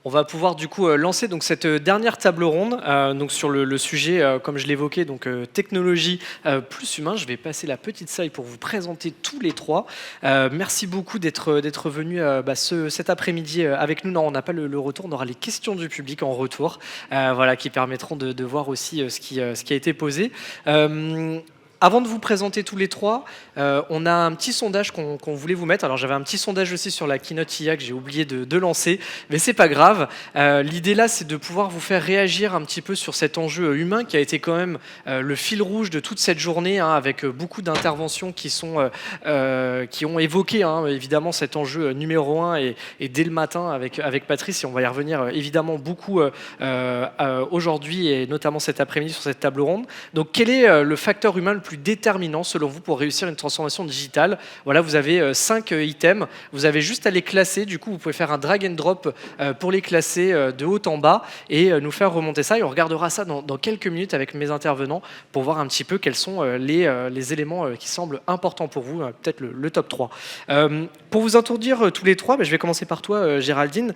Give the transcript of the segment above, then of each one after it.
On va pouvoir du coup lancer donc cette dernière table ronde donc sur le sujet, comme je l'évoquais, donc technologie plus humain. Je vais passer la petite salle pour vous présenter tous les trois. Merci beaucoup d'être venus cet après-midi avec nous. Non, on n'a pas le retour, on aura les questions du public en retour, voilà, qui permettront de voir aussi ce qui a été posé. Avant de vous présenter tous les trois, on a un petit sondage qu'on voulait vous mettre. Alors j'avais un petit sondage aussi sur la keynote IA que j'ai oublié de lancer, mais c'est pas grave. L'idée là, c'est de pouvoir vous faire réagir un petit peu sur cet enjeu humain qui a été quand même le fil rouge de toute cette journée, hein, avec beaucoup d'interventions qui ont évoqué évidemment cet enjeu numéro un et dès le matin avec Patrice, et on va y revenir évidemment beaucoup aujourd'hui et notamment cet après-midi sur cette table ronde. Donc quel est le facteur humain le plus déterminant selon vous pour réussir une transformation digitale? Voilà, vous avez 5 items, vous avez juste à les classer. Du coup, vous pouvez faire un drag and drop pour les classer de haut en bas et nous faire remonter ça, et on regardera ça dans quelques minutes avec mes intervenants pour voir un petit peu quels sont les éléments qui semblent importants pour vous, peut-être le top 3. Pour vous introduire tous les trois, je vais commencer par toi, Géraldine.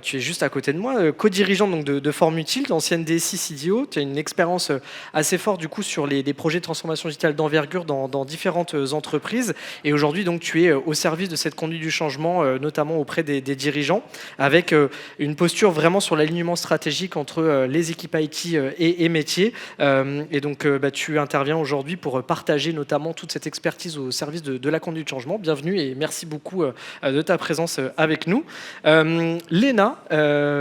Tu es juste à côté de moi, co-dirigeante donc de Forme Utile, ancienne DSI CDO. Tu as une expérience assez forte du coup sur les projets de transformation digitale d'envergure dans différentes entreprises, et aujourd'hui donc tu es au service de cette conduite du changement, notamment auprès des dirigeants, avec une posture vraiment sur l'alignement stratégique entre les équipes IT et métiers, et donc tu interviens aujourd'hui pour partager notamment toute cette expertise au service de la conduite du changement. Bienvenue et merci beaucoup de ta présence avec nous. Léna,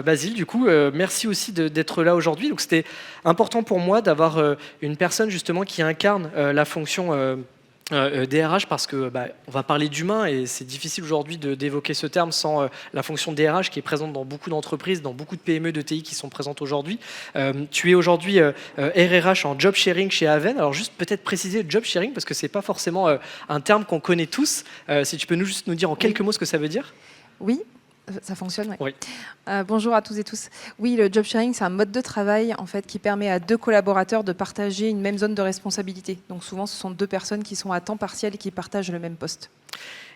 Basile, du coup, merci aussi d'être là aujourd'hui. Donc c'était important pour moi d'avoir une personne justement qui incarne la fonction DRH, parce que on va parler d'humain et c'est difficile aujourd'hui d'évoquer ce terme sans la fonction DRH qui est présente dans beaucoup d'entreprises, dans beaucoup de PME, de TI qui sont présentes aujourd'hui. Tu es aujourd'hui RRH en job sharing chez Aven. Alors juste peut-être préciser job sharing parce que c'est pas forcément un terme qu'on connaît tous. Si tu peux juste nous dire en quelques mots ce que ça veut dire. Oui, ça fonctionne, ouais. Oui. Bonjour à tous et tous. Oui, le job sharing, c'est un mode de travail en fait, qui permet à deux collaborateurs de partager une même zone de responsabilité. Donc souvent, ce sont deux personnes qui sont à temps partiel et qui partagent le même poste.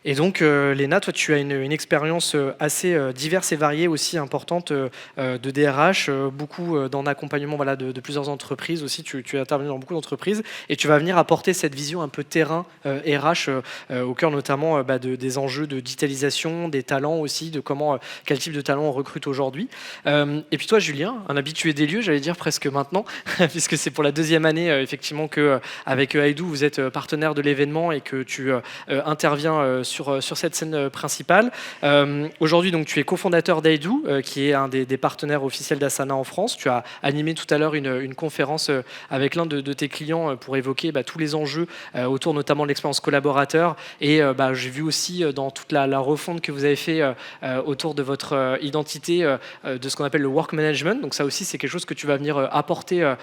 Et donc, Léna, toi, tu as une expérience assez diverse et variée, aussi importante de DRH, beaucoup dans l'accompagnement de plusieurs entreprises aussi. Tu es intervenu dans beaucoup d'entreprises et tu vas venir apporter cette vision un peu terrain RH au cœur notamment des enjeux de digitalisation, des talents aussi, de quel type de talent on recrute aujourd'hui. Et puis toi, Julien, un habitué des lieux, j'allais dire presque maintenant, puisque c'est pour la deuxième année effectivement que avec Aidoo, vous êtes partenaire de l'événement et que tu interviens sur cette scène principale. Aujourd'hui, donc, tu es cofondateur d'Aidoo, qui est un des partenaires officiels d'Asana en France. Tu as animé tout à l'heure une conférence avec l'un de tes clients pour évoquer tous les enjeux autour notamment de l'expérience collaborateur. Et j'ai vu aussi dans toute la refonte que vous avez fait autour de votre identité, de ce qu'on appelle le work management. Donc ça aussi, c'est quelque chose que tu vas venir apporter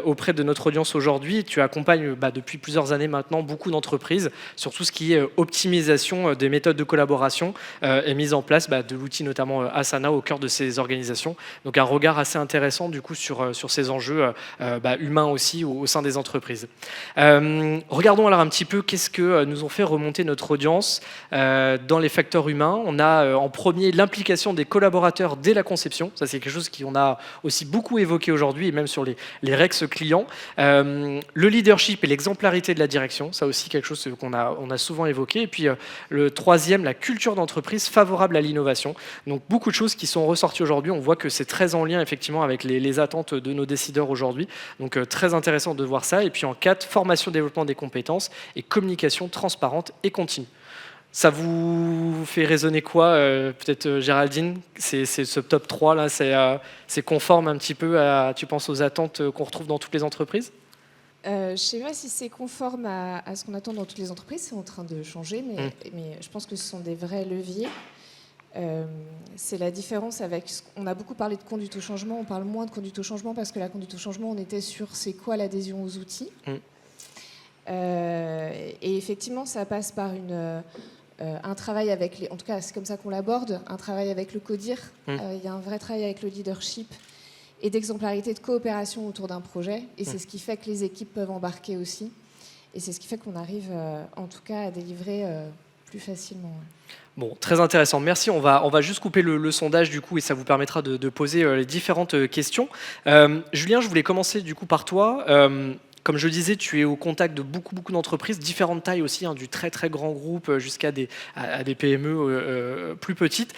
auprès de notre audience aujourd'hui. Tu accompagnes depuis plusieurs années maintenant beaucoup d'entreprises sur tout ce qui est optimisation des méthodes de collaboration et mise en place de l'outil notamment Asana au cœur de ces organisations. Donc un regard assez intéressant du coup sur ces enjeux humains aussi au sein des entreprises. Regardons alors un petit peu qu'est-ce que nous ont fait remonter notre audience dans les facteurs humains. On a en premier l'implication des collaborateurs dès la conception. Ça, c'est quelque chose qu'on a aussi beaucoup évoqué aujourd'hui et même sur les REX clients. Le leadership et l'exemplarité de la direction, ça aussi quelque chose qu'on a souvent évoqué. Et puis le troisième, la culture d'entreprise favorable à l'innovation. Donc beaucoup de choses qui sont ressorties aujourd'hui. On voit que c'est très en lien effectivement avec les attentes de nos décideurs aujourd'hui. Donc très intéressant de voir ça. Et puis en 4, formation, développement des compétences et communication transparente et continue. Ça vous fait résonner quoi peut-être Géraldine, c'est ce top 3 là, c'est conforme un petit peu tu penses aux attentes qu'on retrouve dans toutes les entreprises? Je ne sais pas si c'est conforme à ce qu'on attend dans toutes les entreprises, c'est en train de changer, mais je pense que ce sont des vrais leviers. C'est la différence avec... On a beaucoup parlé de conduite au changement, on parle moins de conduite au changement parce que la conduite au changement, on était sur c'est quoi l'adhésion aux outils. Et effectivement, ça passe par un travail avec les... En tout cas, c'est comme ça qu'on l'aborde, un travail avec le CODIR. Il y a un vrai travail avec le leadership et d'exemplarité, de coopération autour d'un projet. Et c'est ce qui fait que les équipes peuvent embarquer aussi. Et c'est ce qui fait qu'on arrive, en tout cas, à délivrer plus facilement. Bon, très intéressant. Merci. On va juste couper le sondage du coup et ça vous permettra de poser les différentes questions. Julien, je voulais commencer du coup par toi. Comme je le disais, tu es au contact de beaucoup d'entreprises, différentes tailles aussi, du très très grand groupe jusqu'à des PME plus petites.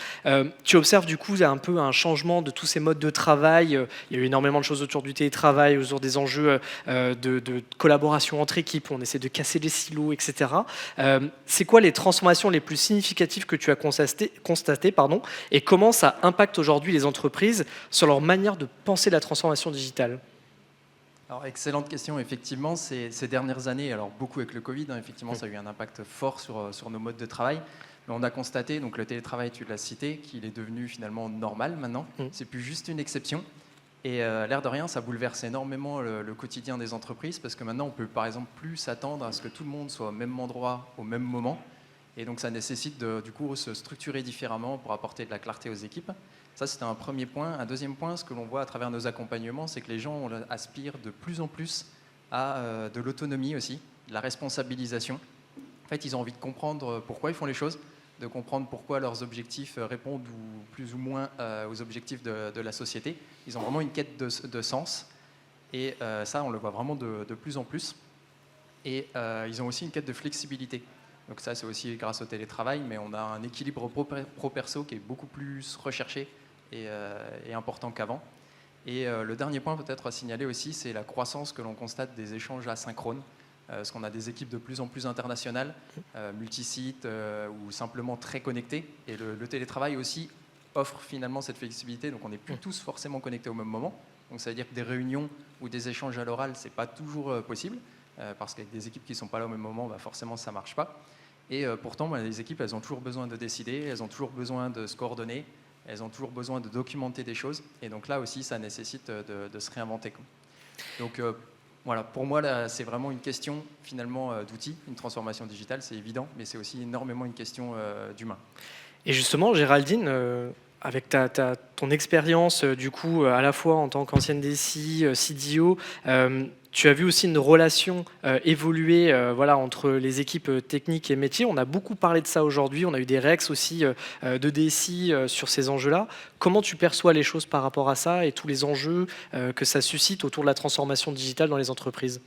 Tu observes du coup un peu un changement de tous ces modes de travail. Il y a eu énormément de choses autour du télétravail, autour des enjeux de collaboration entre équipes. On essaie de casser les silos, etc. C'est quoi les transformations les plus significatives que tu as constatées, et comment ça impacte aujourd'hui les entreprises sur leur manière de penser la transformation digitale? Alors, excellente question. Effectivement, ces dernières années, alors beaucoup avec le Covid, effectivement, ça a eu un impact fort sur nos modes de travail. Mais on a constaté, donc le télétravail, tu l'as cité, qu'il est devenu finalement normal maintenant. C'est plus juste une exception. Et l'air de rien, ça bouleverse énormément le quotidien des entreprises parce que maintenant, on peut par exemple plus s'attendre à ce que tout le monde soit au même endroit, au même moment. Et donc, ça nécessite du coup se structurer différemment pour apporter de la clarté aux équipes. Ça, c'était un premier point. Un deuxième point, ce que l'on voit à travers nos accompagnements, c'est que les gens aspirent de plus en plus à de l'autonomie aussi, de la responsabilisation. En fait, ils ont envie de comprendre pourquoi ils font les choses, de comprendre pourquoi leurs objectifs répondent plus ou moins aux objectifs de la société. Ils ont vraiment une quête de sens. Et ça, on le voit vraiment de plus en plus. Et ils ont aussi une quête de flexibilité. Donc ça, c'est aussi grâce au télétravail, mais on a un équilibre pro-perso qui est beaucoup plus recherché et important qu'avant. Et le dernier point peut-être à signaler aussi, c'est la croissance que l'on constate des échanges asynchrones, parce qu'on a des équipes de plus en plus internationales, multisites ou simplement très connectées. Et le télétravail aussi offre finalement cette flexibilité, donc on n'est plus tous forcément connectés au même moment. Donc ça veut dire que des réunions ou des échanges à l'oral, ce n'est pas toujours possible, parce qu'avec des équipes qui ne sont pas là au même moment, forcément ça ne marche pas. Et pourtant, les équipes, elles ont toujours besoin de décider, elles ont toujours besoin de se coordonner, elles ont toujours besoin de documenter des choses. Et donc là aussi, ça nécessite de se réinventer. Donc voilà, pour moi, là, c'est vraiment une question finalement d'outils. Une transformation digitale, c'est évident, mais c'est aussi énormément une question d'humain. Et justement, Géraldine, avec ton expérience du coup à la fois en tant qu'ancienne DSI, CDO, tu as vu aussi une relation évoluer entre les équipes techniques et métiers. On a beaucoup parlé de ça aujourd'hui. On a eu des réex aussi de DSI sur ces enjeux-là. Comment tu perçois les choses par rapport à ça et tous les enjeux que ça suscite autour de la transformation digitale dans les entreprises?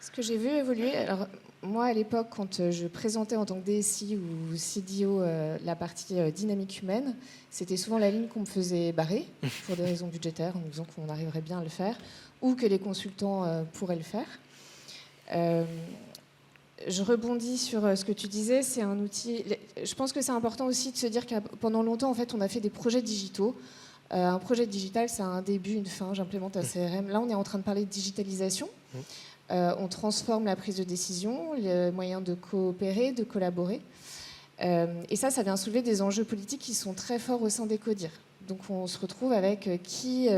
Ce que j'ai vu évoluer, alors moi à l'époque, quand je présentais en tant que DSI ou CDO la partie dynamique humaine, c'était souvent la ligne qu'on me faisait barrer pour des raisons budgétaires, en nous disant qu'on arriverait bien à le faire, ou que les consultants pourraient le faire. Je rebondis sur ce que tu disais, c'est un outil. Je pense que c'est important aussi de se dire que pendant longtemps, en fait, on a fait des projets digitaux. Un projet digital, ça a un début, une fin. J'implémente un CRM. Là, on est en train de parler de digitalisation. On transforme la prise de décision, les moyens de coopérer, de collaborer. Et ça vient soulever des enjeux politiques qui sont très forts au sein des CODIR. Donc on se retrouve avec qui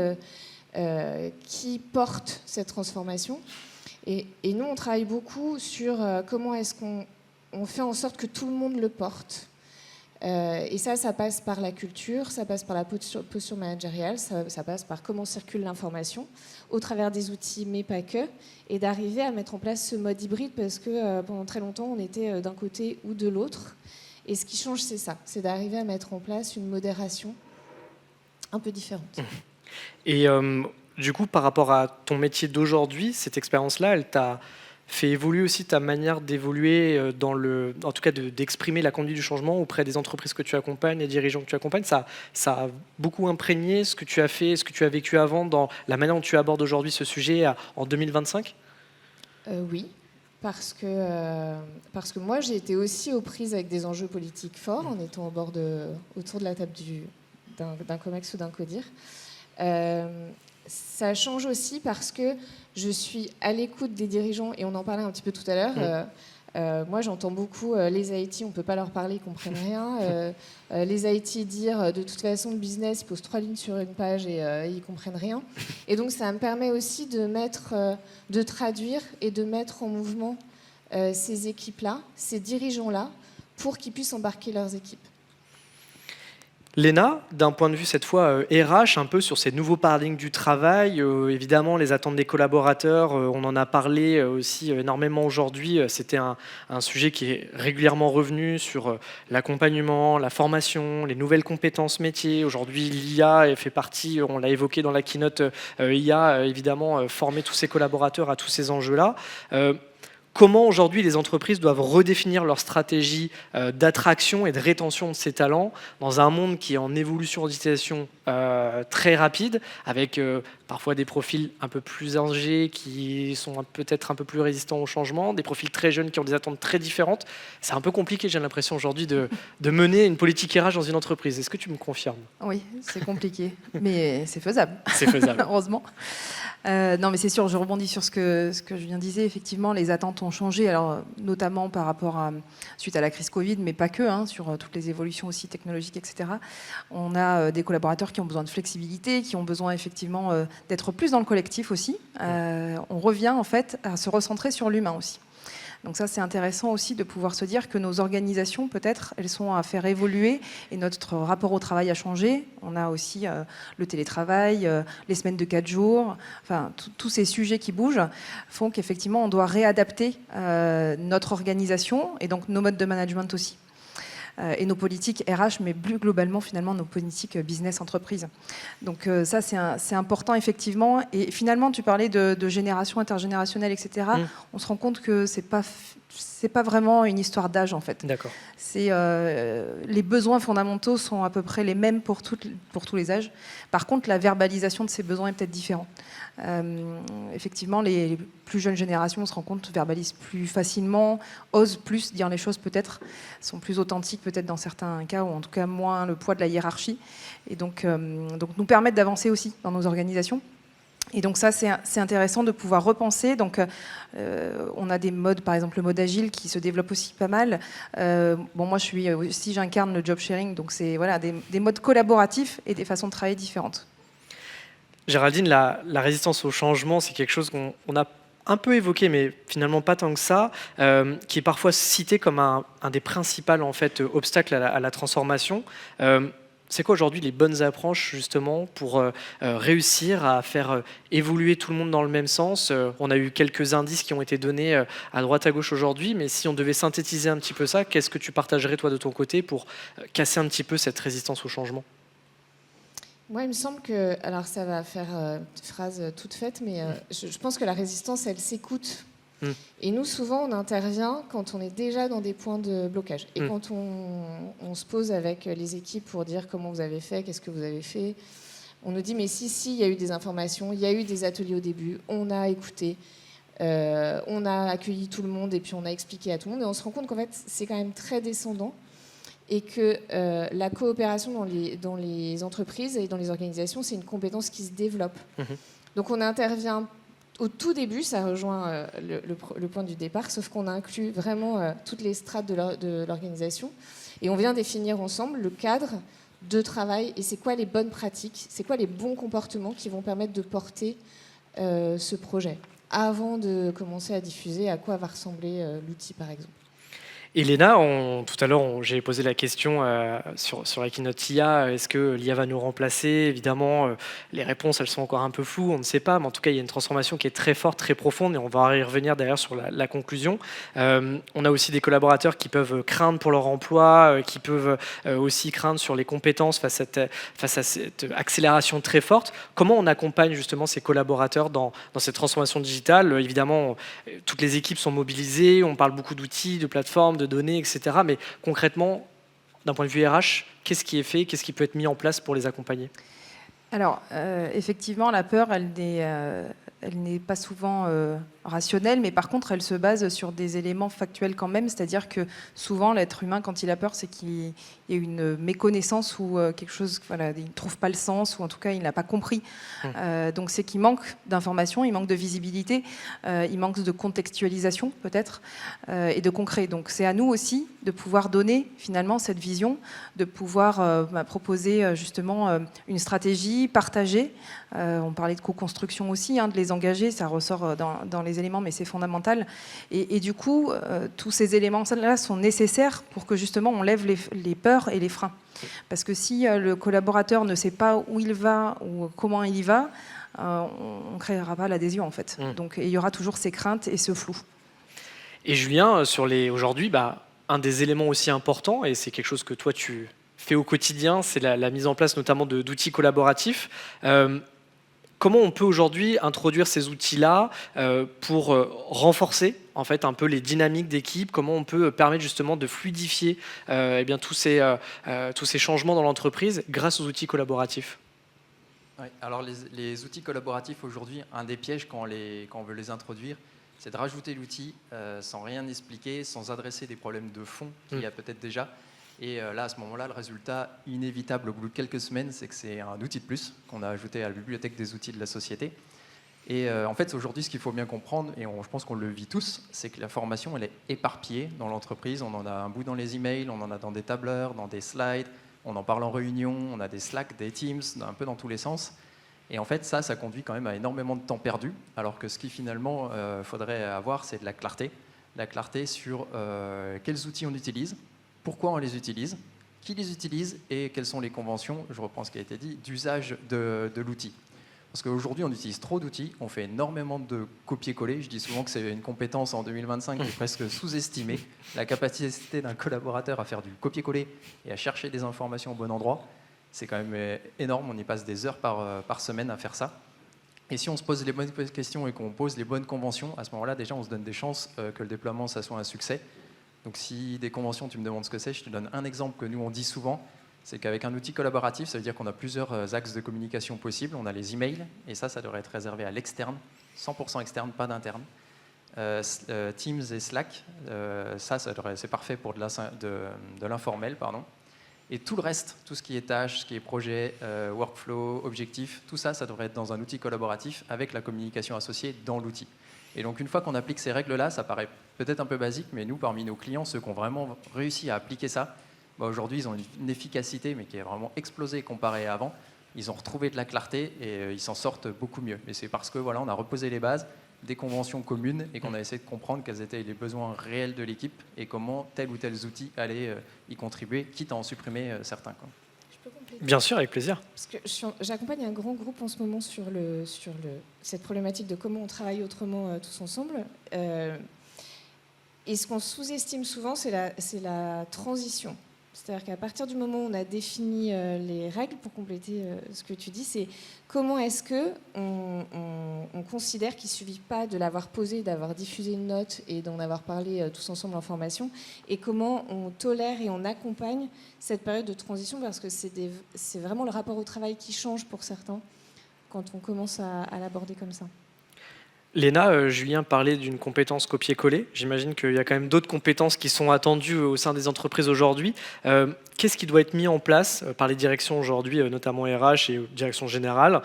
porte cette transformation. Et nous, on travaille beaucoup sur comment est-ce qu'on fait en sorte que tout le monde le porte. Et ça passe par la culture, ça passe par la posture managériale, ça passe par comment circule l'information, au travers des outils, mais pas que, et d'arriver à mettre en place ce mode hybride, parce que pendant très longtemps, on était d'un côté ou de l'autre. Et ce qui change, c'est ça, c'est d'arriver à mettre en place une modération un peu différente. Et du coup, par rapport à ton métier d'aujourd'hui, cette expérience-là, elle t'a fait évoluer aussi ta manière d'évoluer en tout cas d'exprimer la conduite du changement auprès des entreprises que tu accompagnes, les dirigeants que tu accompagnes. Ça a beaucoup imprégné ce que tu as fait, ce que tu as vécu avant dans la manière dont tu abordes aujourd'hui ce sujet en 2025 ? Oui, parce que moi, j'ai été aussi aux prises avec des enjeux politiques forts en étant autour de la table d'un COMEX ou d'un CODIR. Ça change aussi parce que je suis à l'écoute des dirigeants, et on en parlait un petit peu tout à l'heure. Moi, j'entends beaucoup les IT, on ne peut pas leur parler, ils ne comprennent rien. Les IT dire, de toute façon, le business, ils posent 3 lignes sur une page et ils ne comprennent rien. Et donc, ça me permet aussi de traduire et de mettre en mouvement ces équipes-là, ces dirigeants-là, pour qu'ils puissent embarquer leurs équipes. Léna, d'un point de vue cette fois RH, un peu sur ces nouveaux paradigmes du travail, évidemment les attentes des collaborateurs, on en a parlé aussi énormément aujourd'hui, c'était un sujet qui est régulièrement revenu sur l'accompagnement, la formation, les nouvelles compétences métiers. Aujourd'hui l'IA fait partie, on l'a évoqué dans la keynote IA, évidemment former tous ces collaborateurs à tous ces enjeux-là. Comment aujourd'hui les entreprises doivent redéfinir leur stratégie d'attraction et de rétention de ces talents dans un monde qui est en évolution, en digitalisation très rapide, avec parfois des profils un peu plus âgés qui sont peut-être un peu plus résistants au changement, des profils très jeunes qui ont des attentes très différentes. C'est un peu compliqué, j'ai l'impression aujourd'hui, de mener une politique RH dans une entreprise. Est-ce que tu me confirmes? Oui, c'est compliqué, mais c'est faisable. C'est faisable. Heureusement. Non, mais c'est sûr, je rebondis sur ce que Julien disait. Effectivement, les attentes ont changé, alors, notamment par rapport suite à la crise Covid, mais pas que, sur toutes les évolutions aussi technologiques, etc. On a des collaborateurs qui ont besoin de flexibilité, qui ont besoin effectivement d'être plus dans le collectif aussi. On revient en fait à se recentrer sur l'humain aussi. Donc ça, c'est intéressant aussi de pouvoir se dire que nos organisations, peut-être, elles sont à faire évoluer et notre rapport au travail a changé. On a aussi le télétravail, les semaines de 4 jours, enfin, tous ces sujets qui bougent font qu'effectivement, on doit réadapter notre organisation et donc nos modes de management aussi. Et nos politiques RH, mais plus globalement, finalement, nos politiques business-entreprise. Donc ça, c'est important, effectivement. Et finalement, tu parlais de génération intergénérationnelle, etc. On se rend compte que c'est pas vraiment une histoire d'âge, en fait. D'accord. Les besoins fondamentaux sont à peu près les mêmes pour tous les âges. Par contre, la verbalisation de ces besoins est peut-être différente. Effectivement, les plus jeunes générations, on se rend compte, verbalisent plus facilement, osent plus dire les choses peut-être, sont plus authentiques peut-être dans certains cas, ou en tout cas moins le poids de la hiérarchie, et donc nous permettent d'avancer aussi dans nos organisations. Et donc ça, c'est intéressant de pouvoir repenser. Donc, on a des modes, par exemple le mode agile, qui se développe aussi pas mal. Moi, j'incarne le job sharing, donc c'est voilà, des modes collaboratifs et des façons de travailler différentes. Géraldine, la résistance au changement, c'est quelque chose qu'on a un peu évoqué, mais finalement pas tant que ça, qui est parfois cité comme un des principaux en fait, obstacles à la transformation. C'est quoi aujourd'hui les bonnes approches justement pour réussir à faire évoluer tout le monde dans le même sens? On a eu quelques indices qui ont été donnés à droite à gauche aujourd'hui, mais si on devait synthétiser un petit peu ça, qu'est-ce que tu partagerais toi de ton côté pour casser un petit peu cette résistance au changement? Moi, il me semble que, alors ça va faire une phrase toute faite, mais je pense que la résistance, elle s'écoute. Et nous, souvent, on intervient quand on est déjà dans des points de blocage. Et quand on se pose avec les équipes pour dire comment vous avez fait, qu'est-ce que vous avez fait, on nous dit, mais si, il y a eu des informations, il y a eu des ateliers au début, on a écouté, on a accueilli tout le monde et puis on a expliqué à tout le monde. Et on se rend compte qu'en fait, c'est quand même très descendant. Et que la coopération dans les entreprises et dans les organisations, c'est une compétence qui se développe. Donc on intervient au tout début, ça rejoint le point du départ, sauf qu'on inclut vraiment toutes les strates de l'organisation. Et on vient définir ensemble le cadre de travail et c'est quoi les bonnes pratiques, c'est quoi les bons comportements qui vont permettre de porter ce projet, avant de commencer à diffuser à quoi va ressembler l'outil, par exemple. Et Léna, tout à l'heure, j'ai posé la question sur la keynote IA, est-ce que l'IA va nous remplacer? Évidemment, les réponses, elles sont encore un peu floues, on ne sait pas, mais en tout cas, il y a une transformation qui est très forte, très profonde, et on va y revenir derrière sur la conclusion. On a aussi des collaborateurs qui peuvent craindre pour leur emploi, qui peuvent aussi craindre sur les compétences face à cette accélération très forte. Comment on accompagne justement ces collaborateurs dans cette transformation digitale? Évidemment, toutes les équipes sont mobilisées, on parle beaucoup d'outils, de plateformes, de données, etc. Mais concrètement, d'un point de vue RH, qu'est-ce qui est fait, qu'est-ce qui peut être mis en place pour les accompagner? Alors, effectivement, la peur, elle n'est pas souvent rationnelle, mais par contre, elle se base sur des éléments factuels quand même, c'est-à-dire que souvent, l'être humain, quand il a peur, c'est qu'il y a une méconnaissance ou quelque chose, voilà, il ne trouve pas le sens, ou en tout cas, il n'a pas compris. Donc, c'est qu'il manque d'informations, il manque de visibilité, il manque de contextualisation, peut-être, et de concret. Donc, c'est à nous aussi de pouvoir donner, finalement, cette vision, de pouvoir proposer, justement, une stratégie partagée. On parlait de co-construction aussi, de les les engager, ça ressort dans les éléments, mais c'est fondamental. Et du coup, tous ces éléments-là sont nécessaires pour que justement on lève les peurs et les freins. Parce que si le collaborateur ne sait pas où il va ou comment il y va, on ne créera pas l'adhésion en fait. Donc il y aura toujours ces craintes et ce flou. Et Julien, aujourd'hui, un des éléments aussi importants, et c'est quelque chose que toi tu fais au quotidien, c'est la mise en place notamment d'outils collaboratifs. Comment on peut aujourd'hui introduire ces outils-là pour renforcer en fait un peu les dynamiques d'équipe? Comment on peut permettre justement de fluidifier tous ces changements dans l'entreprise grâce aux outils collaboratifs? Ouais, alors les outils collaboratifs aujourd'hui, un des pièges quand on veut les introduire, c'est de rajouter l'outil sans rien expliquer, sans adresser des problèmes de fond qu'il y a peut-être déjà. Et là, à ce moment-là, le résultat inévitable au bout de quelques semaines, c'est que c'est un outil de plus qu'on a ajouté à la bibliothèque des outils de la société. Et en fait, aujourd'hui, ce qu'il faut bien comprendre, et je pense qu'on le vit tous, c'est que la formation, elle est éparpillée dans l'entreprise. On en a un bout dans les emails, on en a dans des tableurs, dans des slides, on en parle en réunion, on a des Slack, des Teams, un peu dans tous les sens. Et en fait, ça conduit quand même à énormément de temps perdu, alors que ce qui finalement faudrait avoir, c'est de la clarté. La clarté sur quels outils on utilise, pourquoi on les utilise, qui les utilise et quelles sont les conventions, je reprends ce qui a été dit, d'usage de l'outil. Parce qu'aujourd'hui, on utilise trop d'outils, on fait énormément de copier-coller. Je dis souvent que c'est une compétence en 2025 qui est presque sous-estimée. La capacité d'un collaborateur à faire du copier-coller et à chercher des informations au bon endroit, c'est quand même énorme. On y passe des heures par semaine à faire ça. Et si on se pose les bonnes questions et qu'on pose les bonnes conventions, à ce moment-là, déjà, on se donne des chances que le déploiement, ça soit un succès. Donc si des conventions, tu me demandes ce que c'est, je te donne un exemple que nous, on dit souvent. C'est qu'avec un outil collaboratif, ça veut dire qu'on a plusieurs axes de communication possibles. On a les emails, et ça devrait être réservé à l'externe, 100% externe, pas d'interne. Teams et Slack, c'est parfait pour de l'informel, pardon. Et tout le reste, tout ce qui est tâches, ce qui est projet, workflow, objectif, tout ça devrait être dans un outil collaboratif avec la communication associée dans l'outil. Et donc une fois qu'on applique ces règles-là, ça paraît peut-être un peu basique, mais nous, parmi nos clients, ceux qui ont vraiment réussi à appliquer ça, aujourd'hui, ils ont une efficacité, mais qui a vraiment explosé comparé à avant. Ils ont retrouvé de la clarté et ils s'en sortent beaucoup mieux. Et c'est parce que on a reposé les bases, des conventions communes, et qu'on a essayé de comprendre quels étaient les besoins réels de l'équipe et comment tel ou tel outil allait y contribuer, quitte à en supprimer certains. Je peux compléter ? Bien sûr, avec plaisir. Parce que j'accompagne un grand groupe en ce moment sur cette problématique de comment on travaille autrement tous ensemble. Et ce qu'on sous-estime souvent, c'est la transition. C'est-à-dire qu'à partir du moment où on a défini les règles, pour compléter ce que tu dis, c'est comment est-ce qu'on considère qu'il ne suffit pas de l'avoir posé, d'avoir diffusé une note et d'en avoir parlé tous ensemble en formation, et comment on tolère et on accompagne cette période de transition, parce que c'est vraiment le rapport au travail qui change pour certains quand on commence à l'aborder comme ça. Léna, Julien parlait d'une compétence copier-coller. J'imagine qu'il y a quand même d'autres compétences qui sont attendues au sein des entreprises aujourd'hui. Qu'est-ce qui doit être mis en place par les directions aujourd'hui, notamment RH et direction générale,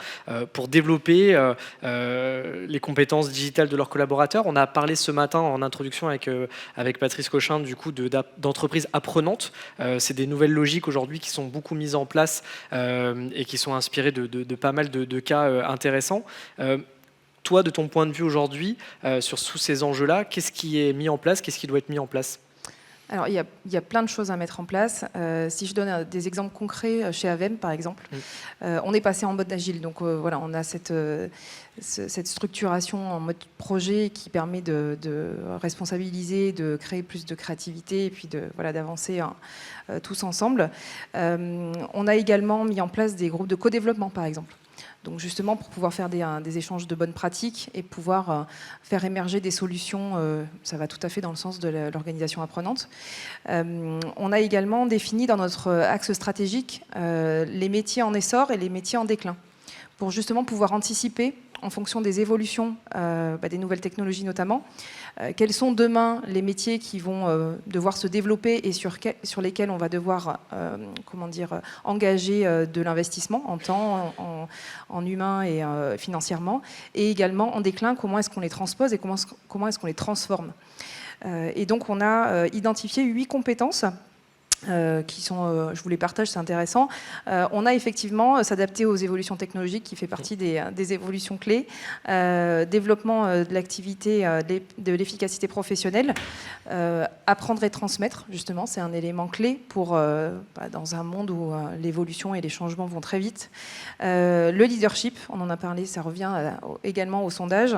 pour développer les compétences digitales de leurs collaborateurs? On a parlé ce matin en introduction avec Patrice Cochin du coup d'entreprises apprenantes. C'est des nouvelles logiques aujourd'hui qui sont beaucoup mises en place et qui sont inspirées de pas mal de cas intéressants. Toi, de ton point de vue aujourd'hui, sur tous ces enjeux-là, qu'est-ce qui est mis en place? Qu'est-ce qui doit être mis en place? Alors, il y a plein de choses à mettre en place. Si je donne des exemples concrets, chez Avem, par exemple, on est passé en mode agile. Donc, on a cette structuration en mode projet qui permet de responsabiliser, de créer plus de créativité et puis d'avancer tous ensemble. On a également mis en place des groupes de co-développement, par exemple. Donc justement pour pouvoir faire des échanges de bonnes pratiques et pouvoir faire émerger des solutions, ça va tout à fait dans le sens de l'organisation apprenante. On a également défini dans notre axe stratégique les métiers en essor et les métiers en déclin, pour justement pouvoir anticiper en fonction des évolutions des nouvelles technologies notamment, quels sont demain les métiers qui vont devoir se développer et sur lesquels on va devoir engager de l'investissement en temps, en humain et financièrement, et également en déclin, comment est-ce qu'on les transpose et comment est-ce qu'on les transforme. Et donc on a identifié 8 compétences je vous les partage, c'est intéressant. On a effectivement s'adapter aux évolutions technologiques qui fait partie des évolutions clés. Développement de l'activité, de l'efficacité professionnelle. Apprendre et transmettre, justement, c'est un élément clé pour, dans un monde où l'évolution et les changements vont très vite. Le leadership, on en a parlé, ça revient également au sondage.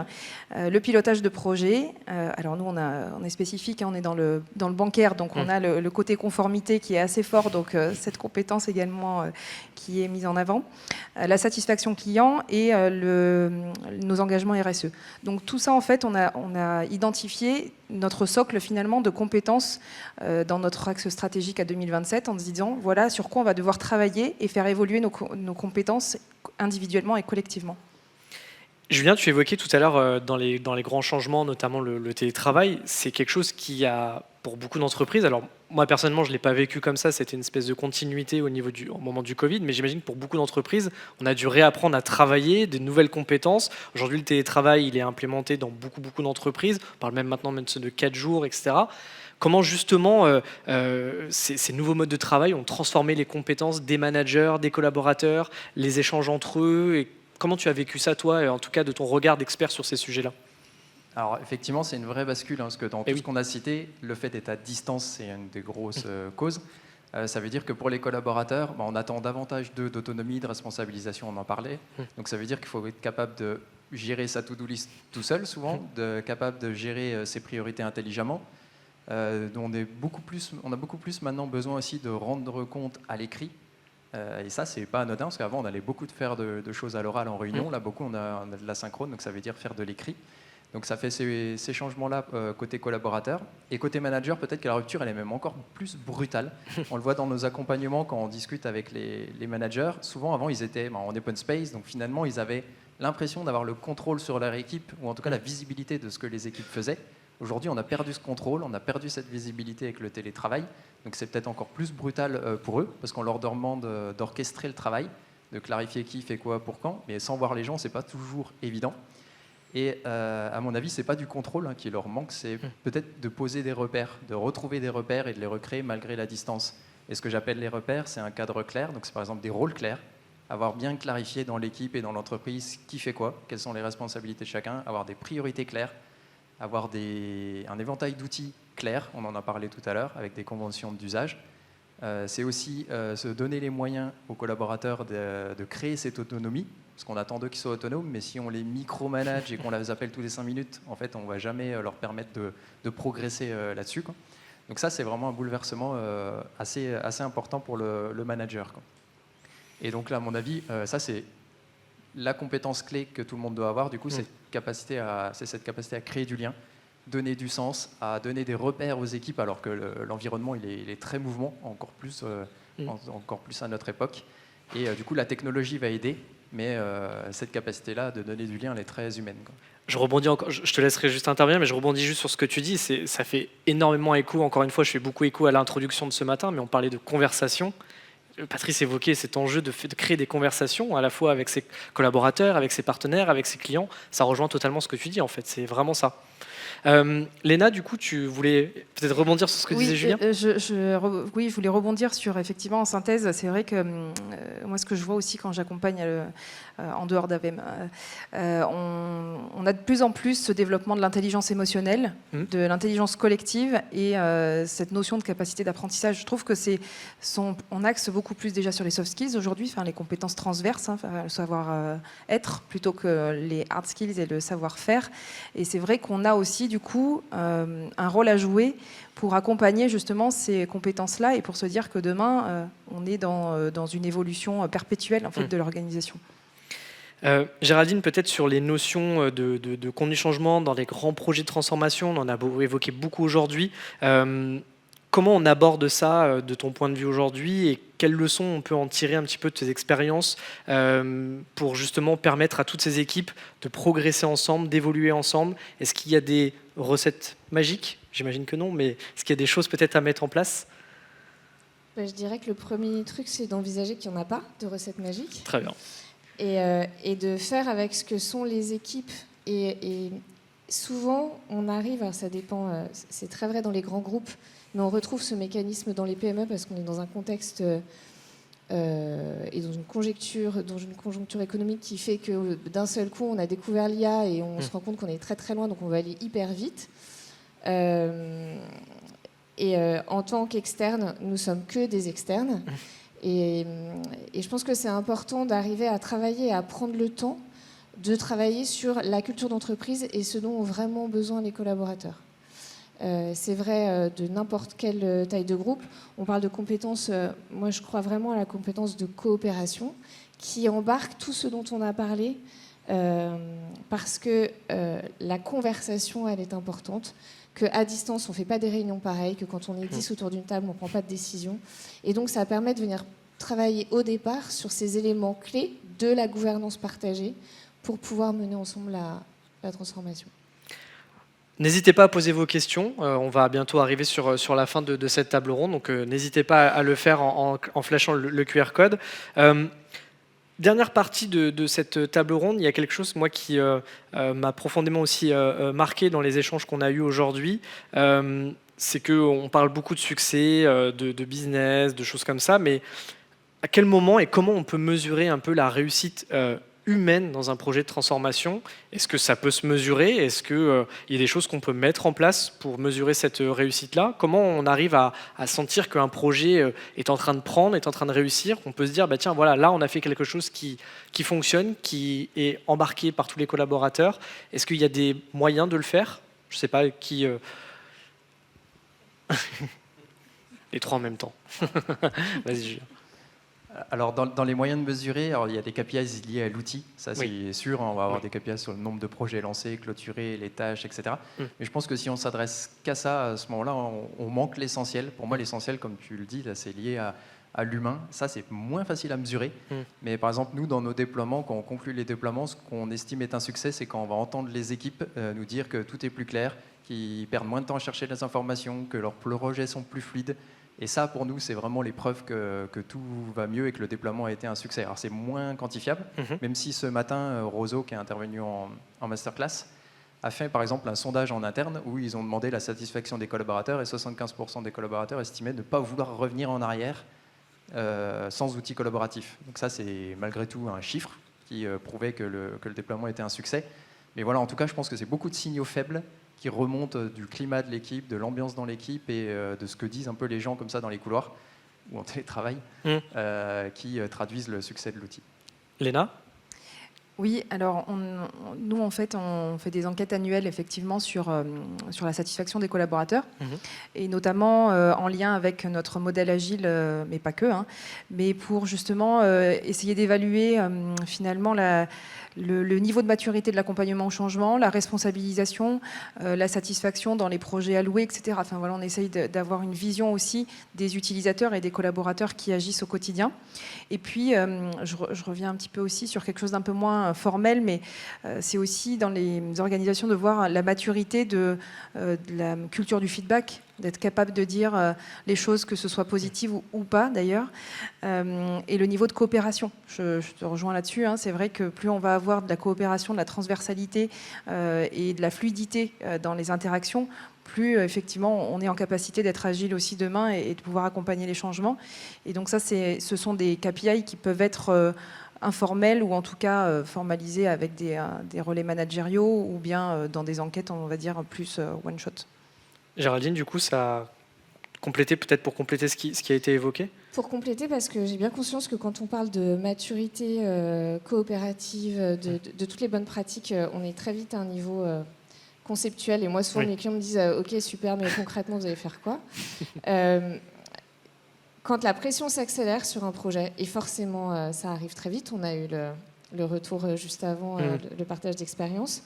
Le pilotage de projet. Alors nous, on est spécifique, hein, on est dans le bancaire, donc on a le côté conformité qui est assez fort, donc cette compétence également qui est mise en avant. La satisfaction client et nos engagements RSE. Donc tout ça, en fait, on a identifié notre socle finalement de compétences dans notre axe stratégique à 2027 en se disant voilà sur quoi on va devoir travailler et faire évoluer nos compétences individuellement et collectivement. Julien, tu évoquais tout à l'heure dans les grands changements, notamment le télétravail, c'est quelque chose qui a pour beaucoup d'entreprises, alors moi personnellement je ne l'ai pas vécu comme ça, c'était une espèce de continuité au moment du Covid, mais j'imagine que pour beaucoup d'entreprises, on a dû réapprendre à travailler, des nouvelles compétences. Aujourd'hui le télétravail il est implémenté dans beaucoup d'entreprises, on parle même maintenant de 4 jours, etc. Comment justement ces nouveaux modes de travail ont transformé les compétences des managers, des collaborateurs, les échanges entre eux et comment tu as vécu ça, toi, en tout cas de ton regard d'expert sur ces sujets-là? Alors effectivement, c'est une vraie bascule, hein, parce que dans tout ce qu'on a cité, le fait d'être à distance, c'est une des grosses causes. Ça veut dire que pour les collaborateurs, on attend davantage d'eux d'autonomie, de responsabilisation, on en parlait. Donc ça veut dire qu'il faut être capable de gérer sa to-do list tout seul, souvent, capable de gérer ses priorités intelligemment. On a beaucoup plus maintenant besoin aussi de rendre compte à l'écrit. Et ça, c'est pas anodin, parce qu'avant, on allait beaucoup faire de choses à l'oral en réunion. Là, beaucoup, on a de l'asynchrone, donc ça veut dire faire de l'écrit. Donc ça fait ces changements-là côté collaborateur. Et côté manager, peut-être que la rupture, elle est même encore plus brutale. On le voit dans nos accompagnements quand on discute avec les managers. Souvent, avant, ils étaient en open space, donc finalement, ils avaient l'impression d'avoir le contrôle sur leur équipe, ou en tout cas la visibilité de ce que les équipes faisaient. Aujourd'hui, on a perdu ce contrôle, on a perdu cette visibilité avec le télétravail. Donc c'est peut-être encore plus brutal pour eux, parce qu'on leur demande d'orchestrer le travail, de clarifier qui fait quoi pour quand. Mais sans voir les gens, c'est pas toujours évident. Et à mon avis, c'est pas du contrôle qui leur manque, c'est peut-être de poser des repères, de retrouver des repères et de les recréer malgré la distance. Et ce que j'appelle les repères, c'est un cadre clair. Donc c'est par exemple des rôles clairs, avoir bien clarifié dans l'équipe et dans l'entreprise qui fait quoi, quelles sont les responsabilités de chacun, avoir des priorités claires, avoir un éventail d'outils clairs, on en a parlé tout à l'heure, avec des conventions d'usage. C'est aussi se donner les moyens aux collaborateurs de créer cette autonomie, parce qu'on attend d'eux qu'ils soient autonomes, mais si on les micromanage et qu'on les appelle tous les 5 minutes, en fait, on ne va jamais leur permettre de progresser là-dessus, quoi. Donc ça, c'est vraiment un bouleversement assez important pour le manager, quoi. Et donc là, à mon avis, ça, c'est la compétence clé que tout le monde doit avoir, du coup, c'est cette capacité à créer du lien, donner du sens, à donner des repères aux équipes, alors que l'environnement, il est très mouvement, encore plus à notre époque. Et du coup, la technologie va aider, mais cette capacité-là de donner du lien, elle est très humaine, quoi. Je rebondis encore, je te laisserai juste intervenir, mais je rebondis juste sur ce que tu dis. Ça fait énormément écho, encore une fois, je fais beaucoup écho à l'introduction de ce matin, mais on parlait de conversation. Patrice évoquait cet enjeu de créer des conversations à la fois avec ses collaborateurs, avec ses partenaires, avec ses clients. Ça rejoint totalement ce que tu dis, en fait, c'est vraiment ça. Léna, du coup, tu voulais peut-être rebondir sur ce que disait Julien ? Oui, je voulais rebondir sur, effectivement, en synthèse, c'est vrai que moi, ce que je vois aussi quand j'accompagne en dehors d'AVEM, on a de plus en plus ce développement de l'intelligence émotionnelle, de l'intelligence collective et cette notion de capacité d'apprentissage. Je trouve que on axe beaucoup plus déjà sur les soft skills aujourd'hui, enfin, les compétences transverses, le savoir-être, plutôt que les hard skills et le savoir-faire. Et c'est vrai qu'on a aussi, du coup, un rôle à jouer pour accompagner justement ces compétences-là et pour se dire que demain, on est dans une évolution perpétuelle en fait, de l'organisation. Géraldine, peut-être sur les notions de conduite changement dans les grands projets de transformation, on en a évoqué beaucoup aujourd'hui. Comment on aborde ça de ton point de vue aujourd'hui et quelles leçons on peut en tirer un petit peu de tes expériences pour justement permettre à toutes ces équipes de progresser ensemble, d'évoluer ensemble? Est-ce qu'il y a des recettes magiques? J'imagine que non, mais est-ce qu'il y a des choses peut-être à mettre en place? Je dirais que le premier truc, c'est d'envisager qu'il n'y en a pas de recettes magiques. Très bien. Et de faire avec ce que sont les équipes. Et souvent, on arrive, alors ça dépend, c'est très vrai dans les grands groupes, mais on retrouve ce mécanisme dans les PME parce qu'on est dans un contexte et dans une conjoncture économique qui fait que d'un seul coup, on a découvert l'IA et on se rend compte qu'on est très très loin, donc on va aller hyper vite. En tant qu'externe, nous sommes que des externes. Et je pense que c'est important d'arriver à travailler, à prendre le temps de travailler sur la culture d'entreprise et ce dont ont vraiment besoin les collaborateurs. C'est vrai de n'importe quelle taille de groupe. On parle de compétences, moi je crois vraiment à la compétence de coopération qui embarque tout ce dont on a parlé parce que la conversation, elle est importante, qu'à distance, on ne fait pas des réunions pareilles, que quand on est 10 autour d'une table, on ne prend pas de décision. Et donc ça permet de venir travailler au départ sur ces éléments clés de la gouvernance partagée pour pouvoir mener ensemble la transformation. N'hésitez pas à poser vos questions. On va bientôt arriver sur la fin de cette table ronde, donc n'hésitez pas à le faire en flashant le QR code. Dernière partie de cette table ronde, il y a quelque chose moi qui m'a profondément aussi marqué dans les échanges qu'on a eus aujourd'hui. C'est qu'on parle beaucoup de succès, de business, de choses comme ça, mais à quel moment et comment on peut mesurer un peu la réussite humaine dans un projet de transformation? Est-ce que ça peut se mesurer? Est-ce qu'il y a des choses qu'on peut mettre en place pour mesurer cette réussite-là? Comment on arrive à sentir qu'un projet est en train de prendre, est en train de réussir? On peut se dire, bah tiens, voilà, là, on a fait quelque chose qui fonctionne, qui est embarqué par tous les collaborateurs. Est-ce qu'il y a des moyens de le faire? Je ne sais pas qui... Les trois en même temps. Vas-y, Julien. Alors, dans les moyens de mesurer, alors, il y a des KPIs liés à l'outil, ça c'est sûr, on va avoir des KPIs sur le nombre de projets lancés, clôturés, les tâches, etc. Mais je pense que si on s'adresse qu'à ça, à ce moment-là, on manque l'essentiel. Pour moi, l'essentiel, comme tu le dis, là, c'est lié à l'humain. Ça, c'est moins facile à mesurer. Mais par exemple, nous, dans nos déploiements, quand on conclut les déploiements, ce qu'on estime est un succès, c'est quand on va entendre les équipes nous dire que tout est plus clair, qu'ils perdent moins de temps à chercher des informations, que leurs projets sont plus fluides. Et ça, pour nous, c'est vraiment les preuves que tout va mieux et que le déploiement a été un succès. Alors, c'est moins quantifiable, même si ce matin, Roseau, qui est intervenu en masterclass, a fait, par exemple, un sondage en interne où ils ont demandé la satisfaction des collaborateurs et 75% des collaborateurs estimaient ne pas vouloir revenir en arrière sans outils collaboratifs. Donc ça, c'est malgré tout un chiffre qui prouvait que le déploiement était un succès. Mais voilà, en tout cas, je pense que c'est beaucoup de signaux faibles qui remontent du climat de l'équipe, de l'ambiance dans l'équipe et de ce que disent un peu les gens comme ça dans les couloirs ou en télétravail, qui traduisent le succès de l'outil. Léna ? Oui, alors nous en fait on fait des enquêtes annuelles effectivement sur la satisfaction des collaborateurs et notamment en lien avec notre modèle agile, mais pas que, mais pour justement essayer d'évaluer finalement le niveau de maturité de l'accompagnement au changement, la responsabilisation, la satisfaction dans les projets alloués, etc. Enfin voilà, on essaye d'avoir une vision aussi des utilisateurs et des collaborateurs qui agissent au quotidien. Et puis je reviens un petit peu aussi sur quelque chose d'un peu moins formel, mais c'est aussi dans les organisations de voir la maturité de la culture du feedback, d'être capable de dire les choses, que ce soit positive ou pas d'ailleurs, et le niveau de coopération. Je te rejoins là-dessus, c'est vrai que plus on va avoir de la coopération, de la transversalité et de la fluidité dans les interactions, plus effectivement on est en capacité d'être agile aussi demain et de pouvoir accompagner les changements. Et donc ça, ce sont des KPI qui peuvent être informels ou en tout cas formalisés avec des relais managériaux ou bien dans des enquêtes, on va dire, plus one-shot. Géraldine, du coup, ça a complété, peut-être pour compléter ce qui a été évoqué? Pour compléter, parce que j'ai bien conscience que quand on parle de maturité coopérative, de toutes les bonnes pratiques, on est très vite à un niveau conceptuel. Et moi, souvent, mes clients me disent « Ok, super, mais concrètement, vous allez faire quoi ?» Quand la pression s'accélère sur un projet, et forcément, ça arrive très vite, on a eu le retour juste avant, le partage d'expérience,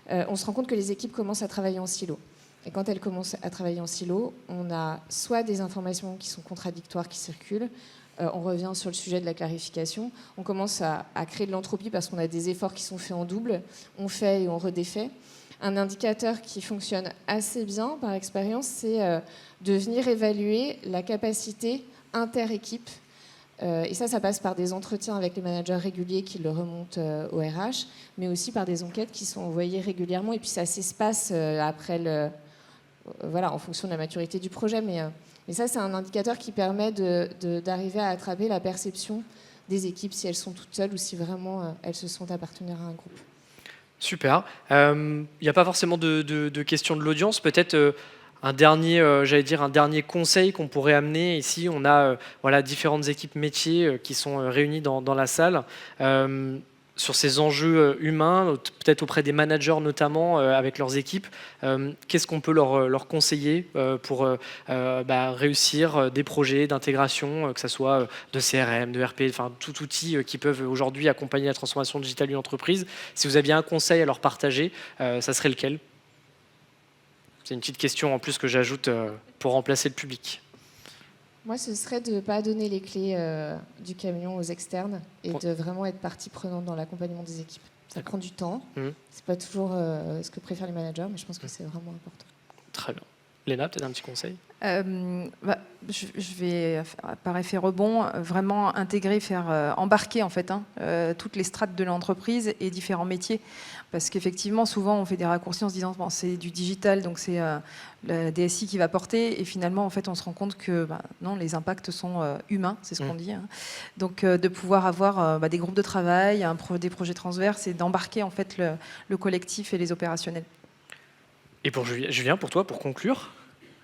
on se rend compte que les équipes commencent à travailler en silo. Et quand elles commencent à travailler en silo, on a soit des informations qui sont contradictoires qui circulent, on revient sur le sujet de la clarification, on commence à créer de l'entropie parce qu'on a des efforts qui sont faits en double, on fait et on redéfait. Un indicateur qui fonctionne assez bien par expérience, c'est de venir évaluer la capacité inter-équipe. Et ça passe par des entretiens avec les managers réguliers qui le remontent au RH, mais aussi par des enquêtes qui sont envoyées régulièrement. Et puis ça s'espace après voilà, en fonction de la maturité du projet. Mais ça, c'est un indicateur qui permet d'arriver à attraper la perception des équipes, si elles sont toutes seules ou si vraiment elles se sentent appartenir à un groupe. Super. Il n'y a pas forcément de questions de l'audience. Peut-être un dernier conseil qu'on pourrait amener. Ici, on a voilà, différentes équipes métiers qui sont réunies dans la salle. Sur ces enjeux humains, peut-être auprès des managers notamment, avec leurs équipes, qu'est-ce qu'on peut leur conseiller pour réussir des projets d'intégration, que ce soit de CRM, de RP, enfin tout outil qui peuvent aujourd'hui accompagner la transformation digitale d'une entreprise. Si vous aviez un conseil à leur partager, ça serait lequel? C'est une petite question en plus que j'ajoute pour remplacer le public. Moi, ce serait de ne pas donner les clés du camion aux externes et de vraiment être partie prenante dans l'accompagnement des équipes. Ça prend du temps. C'est pas toujours ce que préfèrent les managers, mais je pense que c'est vraiment important. Très bien. Léna, peut-être un petit conseil? Je vais, par effet rebond, vraiment intégrer, faire embarquer en fait toutes les strates de l'entreprise et différents métiers. Parce qu'effectivement, souvent, on fait des raccourcis en se disant bon, c'est du digital, donc c'est la DSI qui va porter. Et finalement, en fait, on se rend compte que non, les impacts sont humains, c'est ce qu'on dit. Donc, de pouvoir avoir des groupes de travail, des projets transverses et d'embarquer en fait le collectif et les opérationnels. Et pour Julien, pour toi, pour conclure?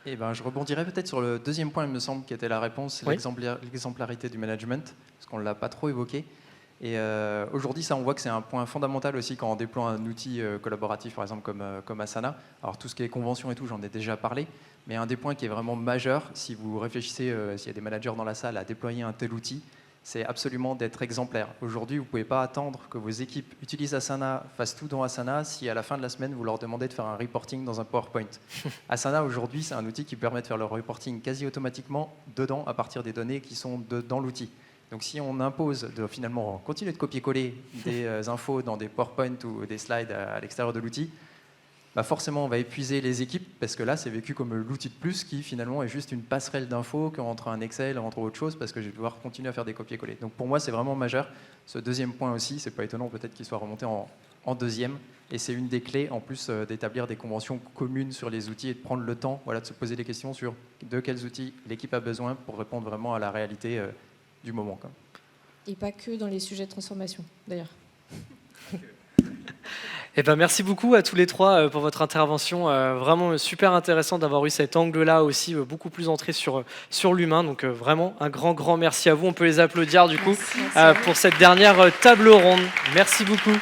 Eh ben, je rebondirais peut-être sur le deuxième point, il me semble, qui était la réponse, c'est l'exemplarité du management, parce qu'on ne l'a pas trop évoqué. Et aujourd'hui, ça, on voit que c'est un point fondamental aussi quand on déploie un outil collaboratif, par exemple, comme Asana. Alors, tout ce qui est convention et tout, j'en ai déjà parlé, mais un des points qui est vraiment majeur, si vous réfléchissez, s'il y a des managers dans la salle, à déployer un tel outil, c'est absolument d'être exemplaire. Aujourd'hui, vous ne pouvez pas attendre que vos équipes utilisent Asana, fassent tout dans Asana, si à la fin de la semaine, vous leur demandez de faire un reporting dans un PowerPoint. Asana, aujourd'hui, c'est un outil qui permet de faire le reporting quasi automatiquement dedans, à partir des données qui sont dans l'outil. Donc si on impose de finalement continuer de copier-coller des infos dans des PowerPoint ou des slides à l'extérieur de l'outil, forcément on va épuiser les équipes parce que là c'est vécu comme l'outil de plus qui finalement est juste une passerelle d'infos entre un Excel, entre autre chose parce que je vais devoir continuer à faire des copier-coller. Donc pour moi c'est vraiment majeur. Ce deuxième point aussi, c'est pas étonnant peut-être qu'il soit remonté en deuxième et c'est une des clés en plus d'établir des conventions communes sur les outils et de prendre le temps de se poser des questions sur de quels outils l'équipe a besoin pour répondre vraiment à la réalité du moment. Quoi. Et pas que dans les sujets de transformation, d'ailleurs. Eh ben, merci beaucoup à tous les trois pour votre intervention. Vraiment super intéressant d'avoir eu cet angle-là aussi, beaucoup plus entré sur l'humain. Donc vraiment un grand merci à vous. On peut les applaudir du coup pour cette dernière table ronde. Merci beaucoup.